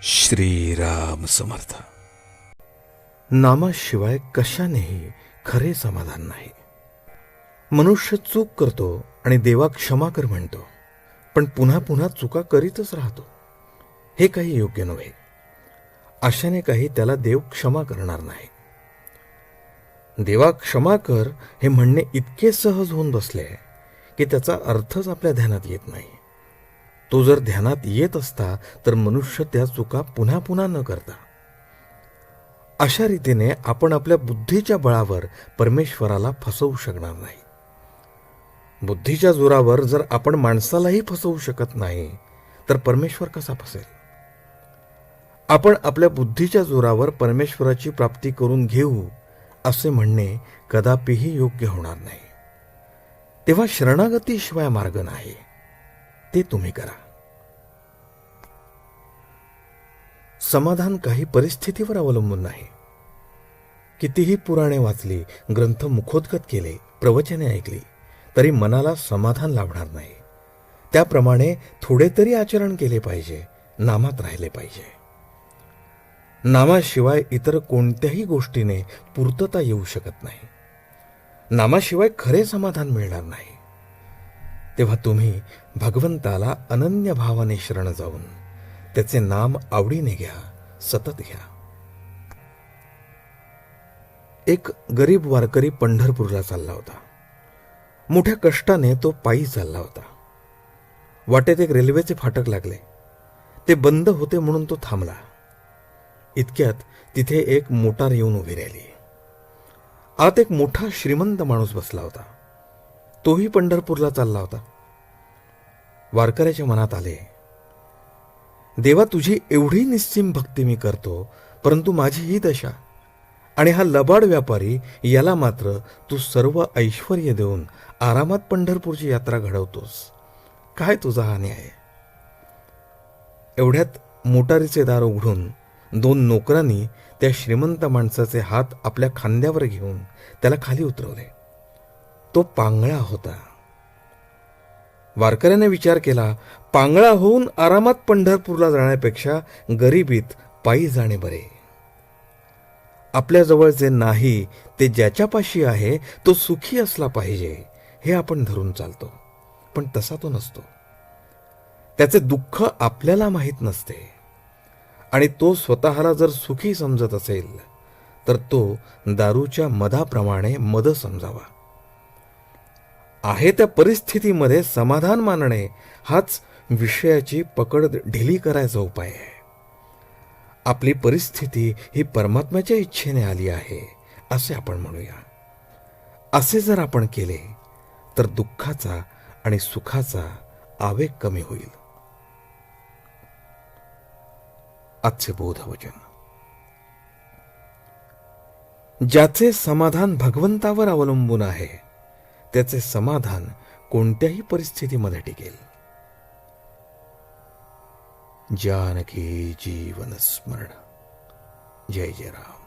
श्रीराम समर्थ. नामाशिवाय कशानेही खरे समाधान नाही. मनुष्य चूक करतो आणि देवा क्षमा कर म्हणतो, पण पुन्हा पुन्हा चुका करीतच राहतो. हे काही योग्य नव्हे. अशाने काही त्याला देव क्षमा करणार नाही. देवा क्षमा कर हे म्हणणे इतके सहज होऊन बसले की त्याचा अर्थच आपल्या ध्यानात येत नाही. तो जर ध्यानात येत असता तर मनुष्य त्या चुका पुन्हा पुन्हा न करता. अशा रीतीने आपण आपल्या बुद्धीच्या बळावर परमेश्वराला फसवू शकणार नाही. बुद्धीच्या जोरावर जर आपण माणसालाही फसवू शकत नाही तर परमेश्वर कसा फसेल? आपण आपल्या बुद्धीच्या जोरावर परमेश्वराची प्राप्ती करून घेऊ असे म्हणणे कदापिही योग्य होणार नाही. तेव्हा शरणागतीशिवाय मार्ग नाही. ते तुम्ही करा. समाधान काही परिस्थितीवर अवलंबून नाही. कितीही पुराणे वाचली, ग्रंथ मुखोद्गत केले, प्रवचने ऐकली तरी मनाला समाधान लाभणार नाही. त्याप्रमाणे थोडे तरी आचरण केले पाहिजे, नामात राहिले पाहिजे. नामाशिवाय इतर कोणत्याही गोष्टीने पूर्तता येऊ शकत नाही. नामाशिवाय खरे समाधान मिळणार नाही. तेव्हा तुम्ही भगवंताला अनन्य भावाने शरण जाऊन त्याचे नाम आवडीने घ्या, सतत घ्या. एक गरीब वारकरी पंढरपूरला चालला होता. मोठ्या कष्टाने तो पायी चालला होता. वाटेत एक रेल्वेचे फाटक लागले. ते बंद होते म्हणून तो थांबला. इतक्यात तिथे एक मोटार येऊन उभी राहिली. आत एक मोठा श्रीमंत माणूस बसला होता. तोही पंढरपूरला चालला होता. वारकऱ्याच्या मनात आले, देवा तुझी एवढी निस्सीम भक्ती मी करतो, परंतु माझी ही दशा आणि हा लबाड व्यापारी याला मात्र तू सर्व ऐश्वर्य देऊन आरामात पंढरपूरची यात्रा घडवतोस. काय तुझा हा न्याय? एवढ्यात मोटारीचे दार उघडून दोन नोकरांनी त्या श्रीमंत माणसाचे हात आपल्या खांद्यावर घेऊन त्याला खाली उतरवले. तो पांगळा होता. वारकऱ्याने विचार केला, पांगळा होऊन आरामात पंढरपूरला जाण्यापेक्षा गरिबीत पायी जाणे बरे. आपल्याजवळ जे नाही ते ज्याच्यापाशी आहे तो सुखी असला पाहिजे हे आपण धरून चालतो, पण तसा तो नसतो. त्याचे दुःख आपल्याला माहीत नसते आणि तो स्वतःला जर सुखी समजत असेल तर तो दारूच्या मधाप्रमाणे मद समजावा. आहे त्या परिस्थितीमध्ये समाधान मानणे हाच विषयाची पकड ढिली करायचा उपाय आहे. आपली परिस्थिती ही परमात्म्याच्या इच्छेने आली आहे असे आपण म्हणूया. असे जर आपण केले तर दुःखाचा आणि सुखाचा आवेग कमी होईल. आजचे बोधवचन. ज्याचे समाधान भगवंतावर अवलंबून आहे त्याचे समाधान कोणत्याही परिस्थितीमध्ये टिकेल. जानकी जीवन स्मरण. जय जय राम.